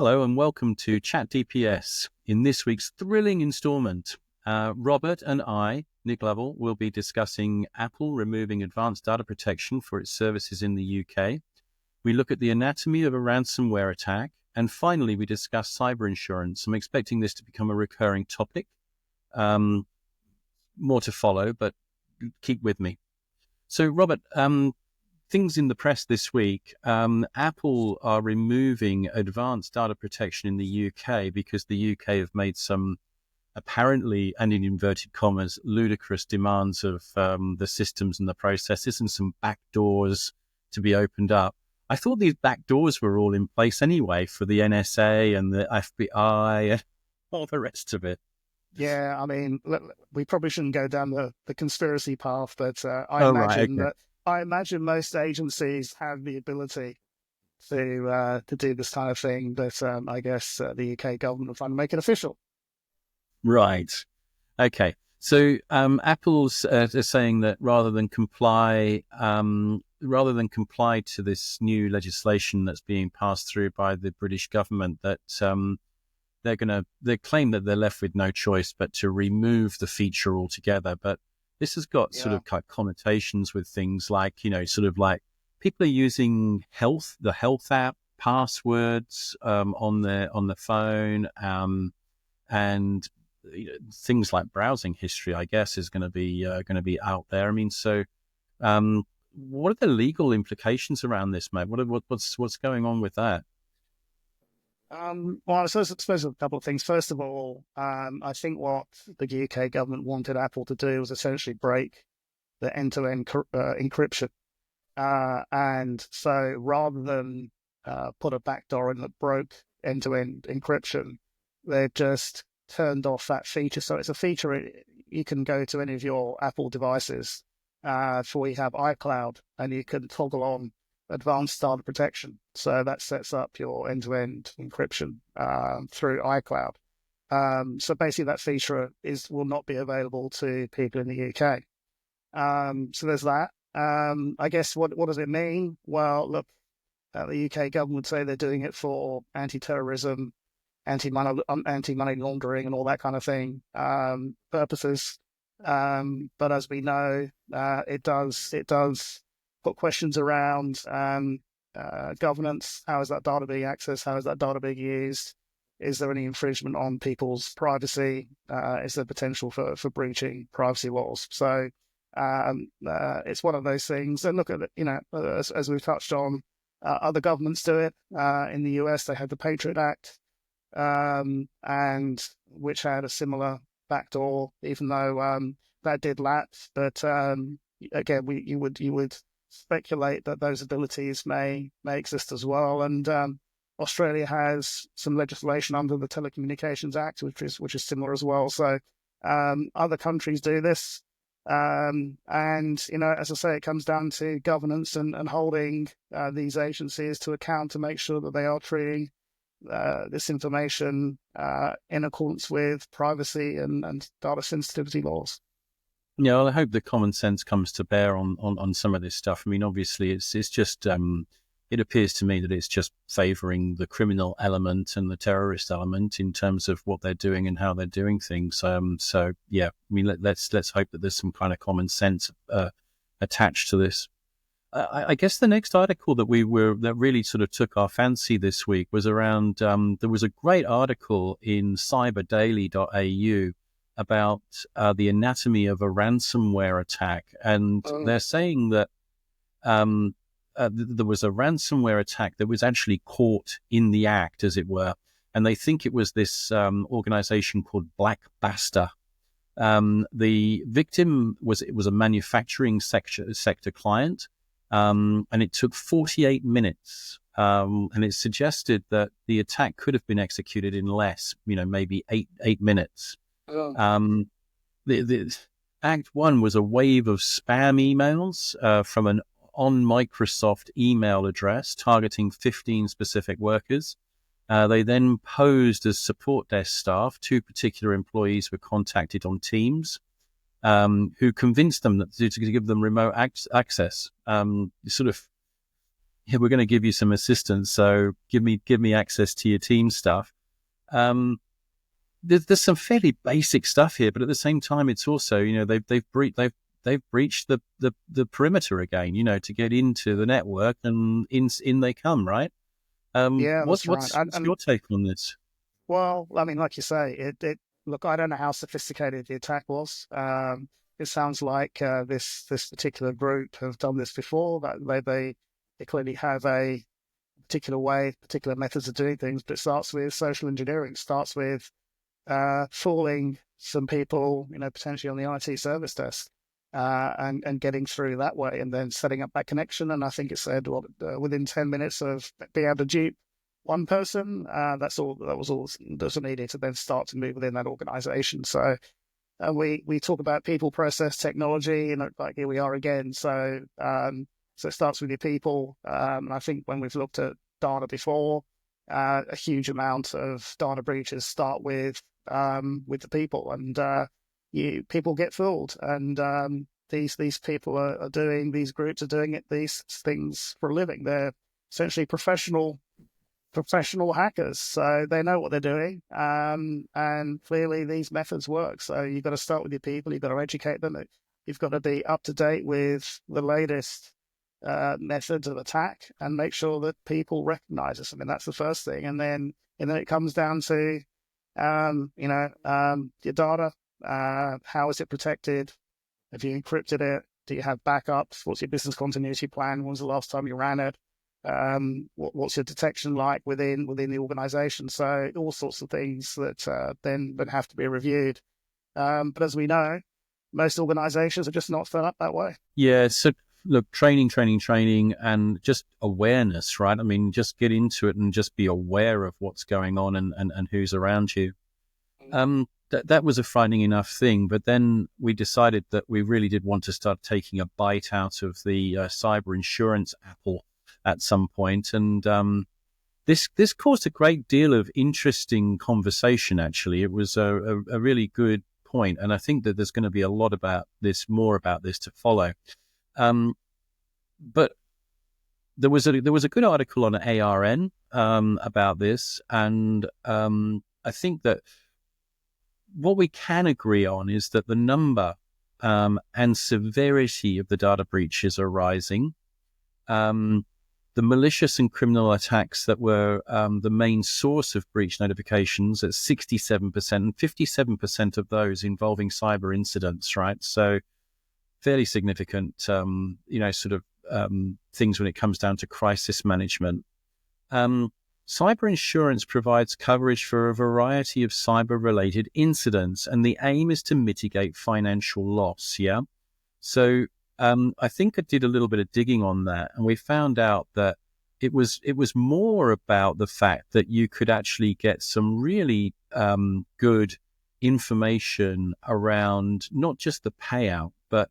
Hello and welcome to Chat DPS. In this week's thrilling installment, Robert and I, Nick Lovell, will be discussing Apple removing advanced data protection for its services in the UK. We look at the anatomy of a ransomware attack. And finally, we discuss cyber insurance. I'm expecting this to become a recurring topic. More to follow, but keep with me. So, Robert, things in the press this week, Apple are removing advanced data protection in the UK because the UK have made some apparently, and in inverted commas, ludicrous demands of the systems and the processes and some backdoors to be opened up. I thought these backdoors were all in place anyway for the NSA and the FBI and all the rest of it. Yeah, I mean, we probably shouldn't go down the conspiracy path, but I imagine most agencies have the ability to do this kind of thing, but I guess the UK government will trying to make it official. Right. Okay. So Apple's saying that rather than comply to this new legislation that's being passed through by the British government, that they claim that they're left with no choice but to remove the feature altogether. But this has got sort of connotations with things like, sort of like people are using the health app passwords on the phone, and things like browsing history, I guess, is going to be out there. I mean, so what are the legal implications around this, mate? What's going on with that? Well, I suppose a couple of things. First of all, I think what the UK government wanted Apple to do was essentially break the end-to-end encryption. And so rather than put a backdoor in that broke end-to-end encryption, they've just turned off that feature. So it's a feature you can go to any of your Apple devices for you have iCloud, and you can toggle on advanced data protection. So that sets up your end-to-end encryption through iCloud. So basically that feature will not be available to people in the UK. So there's that. I guess what does it mean? Well, look, the UK government would say they're doing it for anti-terrorism, anti-money laundering and all that kind of thing purposes. But as we know, it does put questions around governance. How is that data being accessed? How is that data being used? Is there any infringement on people's privacy? Is there potential for breaching privacy laws? So it's one of those things. And look at it, as we've touched on, other governments do it. In the US, they had the Patriot Act, and which had a similar backdoor, even though that did lapse. But again, you would speculate that those abilities may exist as well. And Australia has some legislation under the Telecommunications Act, which is similar as well. So other countries do this. And, as I say, it comes down to governance and holding these agencies to account to make sure that they are treating this information in accordance with privacy and data sensitivity laws. Yeah, well, I hope the common sense comes to bear on some of this stuff. I mean, obviously, it's just it appears to me that it's just favouring the criminal element and the terrorist element in terms of what they're doing and how they're doing things. So yeah, I mean, let's hope that there's some kind of common sense attached to this. I guess the next article that really sort of took our fancy this week was around. There was a great article in CyberDaily.au about the anatomy of a ransomware attack, and they're saying that there was a ransomware attack that was actually caught in the act, as it were, and they think it was this organization called Black Basta. The victim was a manufacturing sector client, and it took 48 minutes, and it suggested that the attack could have been executed in less, maybe eight minutes. The Act 1 was a wave of spam emails from an on Microsoft email address targeting 15 specific workers. They then posed as support desk staff. 2 particular employees were contacted on Teams, who convinced them to give them remote access. Sort of yeah, we're going to give you some assistance, so give me access to your team stuff. Um, there's some fairly basic stuff here, but at the same time, it's also, they've breached the perimeter again, to get into the network, and in they come, right? Yeah, What's that's right. what's what's your take on this? Well, I mean, like you say, look, I don't know how sophisticated the attack was. It sounds like this particular group have done this before. That they clearly have a particular way, particular methods of doing things. But it starts with social engineering. It starts with fooling some people, potentially on the IT service desk, and getting through that way, and then setting up that connection. And I think it said within 10 minutes of being able to dupe one person, that was all that's needed to then start to move within that organization. So we talk about people, process, technology, and like here we are again. So it starts with your people. And I think when we've looked at data before, a huge amount of data breaches start with the people, and people get fooled. And these people are doing, these groups are doing these things for a living. They're essentially professional hackers, so they know what they're doing, and clearly these methods work. So you've got to start with your people, you've got to educate them, you've got to be up to date with the latest methods of attack, and make sure that people recognize us. I mean, that's the first thing, and then it comes down to your data. How is it protected? Have you encrypted it? Do you have backups? What's your business continuity plan? When was the last time you ran it? What's your detection like within the organization? So all sorts of things that then have to be reviewed. But as we know, most organizations are just not set up that way. Yeah, so look, training, and just awareness, right? I mean, just get into it and just be aware of what's going on and who's around you. That was a frightening enough thing, but then we decided that we really did want to start taking a bite out of the cyber insurance apple at some point, and this caused a great deal of interesting conversation. Actually, it was a really good point, and I think that there's going to be a lot more about this to follow. But there was a good article on ARN about this, and I think that what we can agree on is that the number and severity of the data breaches are rising. The malicious and criminal attacks that were the main source of breach notifications at 67%, and 57% of those involving cyber incidents, right? So fairly significant, things when it comes down to crisis management. Cyber insurance provides coverage for a variety of cyber-related incidents, and the aim is to mitigate financial loss, yeah? So I think I did a little bit of digging on that, and we found out that it was more about the fact that you could actually get some really good information around not just the payout, but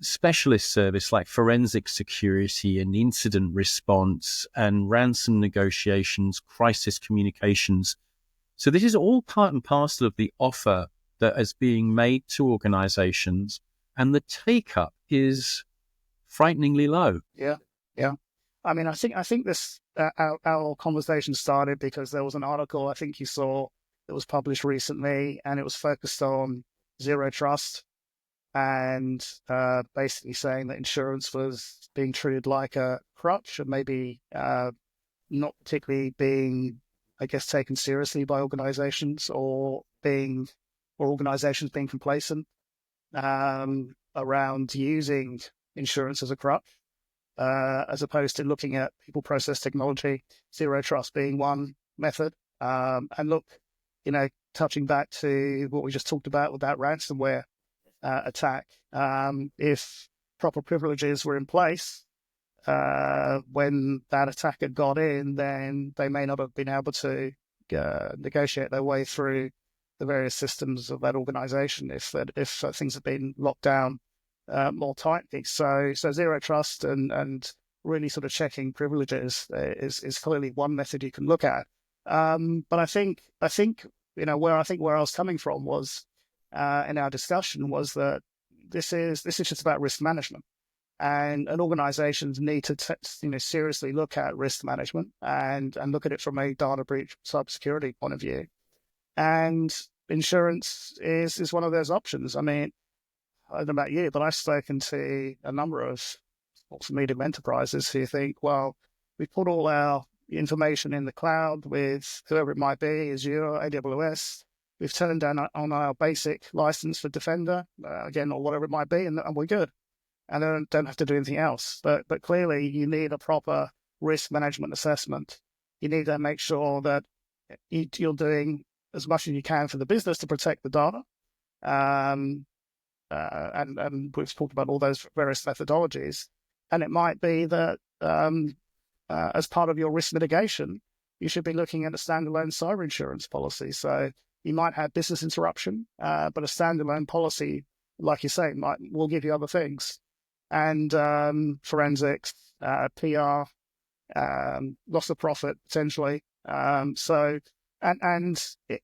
specialist service like forensic security and incident response and ransom negotiations, crisis communications. So this is all part and parcel of the offer that is being made to organizations, and the take-up is frighteningly low. Yeah. I mean, I think this our conversation started because there was an article I think you saw that was published recently, and it was focused on zero trust, and basically saying that insurance was being treated like a crutch, and maybe not particularly being, I guess, taken seriously by organizations, or organizations being complacent around using insurance as a crutch, as opposed to looking at people, process, technology, zero trust being one method. And look, touching back to what we just talked about with that ransomware attack, if proper privileges were in place when that attacker got in, then they may not have been able to negotiate their way through the various systems of that organization if things have been locked down more tightly. So zero trust and really sort of checking privileges is clearly one method you can look at. But I think where I was coming from was in our discussion was that this is just about risk management. And organizations need to seriously look at risk management and look at it from a data breach cybersecurity point of view. And insurance is one of those options. I mean, I don't know about you, but I've spoken to a number of small to medium enterprises who think, well, we put all our information in the cloud with whoever it might be, Azure, AWS. We've turned down on our basic license for Defender, again, or whatever it might be, and we're good. And they don't have to do anything else. But clearly, you need a proper risk management assessment. You need to make sure that you're doing as much as you can for the business to protect the data. And we've talked about all those various methodologies. And it might be that as part of your risk mitigation, you should be looking at a standalone cyber insurance policy. So you might have business interruption, but a standalone policy, like you say, will give you other things. And forensics, PR, loss of profit, potentially. And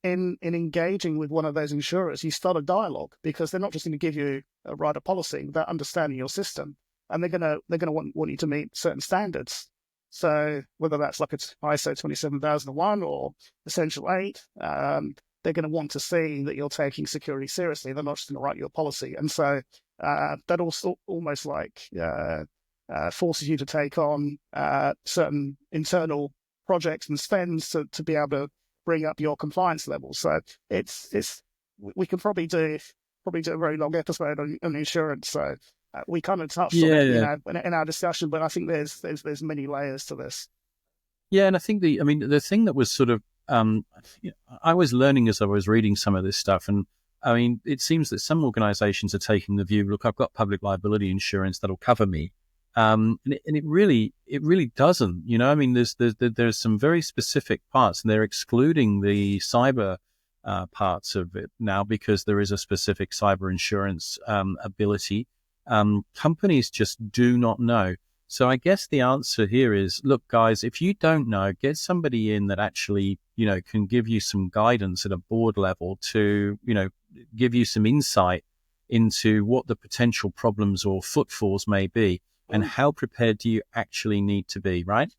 in engaging with one of those insurers, you start a dialogue, because they're not just going to give you a policy without understanding your system, and they're going to want you to meet certain standards. So whether that's like it's ISO 27001 or Essential 8, they're going to want to see that you're taking security seriously. They're not just going to write you a policy, and so that also almost like forces you to take on certain internal projects and spends to be able to bring up your compliance levels. So we can probably do a very long episode on insurance. So we kind of touched on it in our discussion, but I think there's many layers to this. Yeah, and I think the thing that was sort of I was learning as I was reading some of this stuff, and I mean, it seems that some organisations are taking the view, look, I've got public liability insurance that'll cover me. And it really doesn't, I mean, there's some very specific parts, and they're excluding the cyber parts of it now because there is a specific cyber insurance ability. Companies just do not know. So I guess the answer here is, look, guys, if you don't know, get somebody in that actually, can give you some guidance at a board level to, give you some insight into what the potential problems or footfalls may be. And how prepared do you actually need to be, right?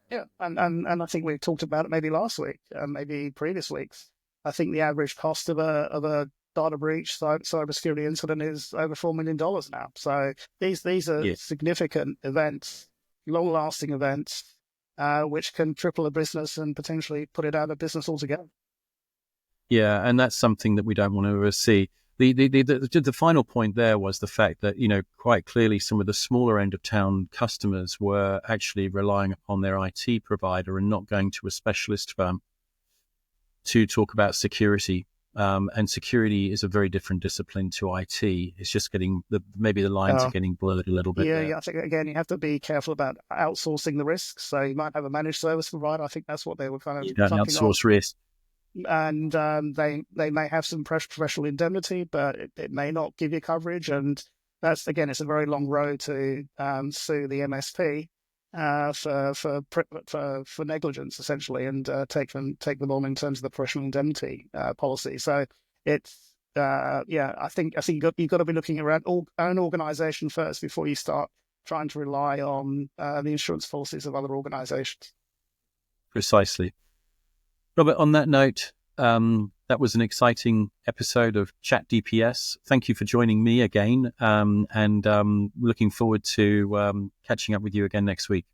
Yeah, and I think we talked about it maybe last week, maybe previous weeks. I think the average cost of a data breach, cybersecurity incident is over $4 million now. So these are significant events, long-lasting events, which can triple a business and potentially put it out of business altogether. Yeah, and that's something that we don't want to ever see. The final point there was the fact that, quite clearly some of the smaller end of town customers were actually relying upon their IT provider and not going to a specialist firm to talk about security. And security is a very different discipline to IT. It's just maybe the lines are getting blurred a little bit. Yeah, I think, again, you have to be careful about outsourcing the risks. So you might have a managed service provider. I think that's what they were kind of you don't outsource risk. And they may have some professional indemnity, but it may not give you coverage. And that's, again, it's a very long road to sue the MSP for negligence, essentially, and take them on in terms of the professional indemnity policy. So it's I think you've got to be looking around own organisation first before you start trying to rely on the insurance policies of other organisations. Precisely. Robert, on that note, that was an exciting episode of Chat DPS. Thank you for joining me again, and looking forward to catching up with you again next week.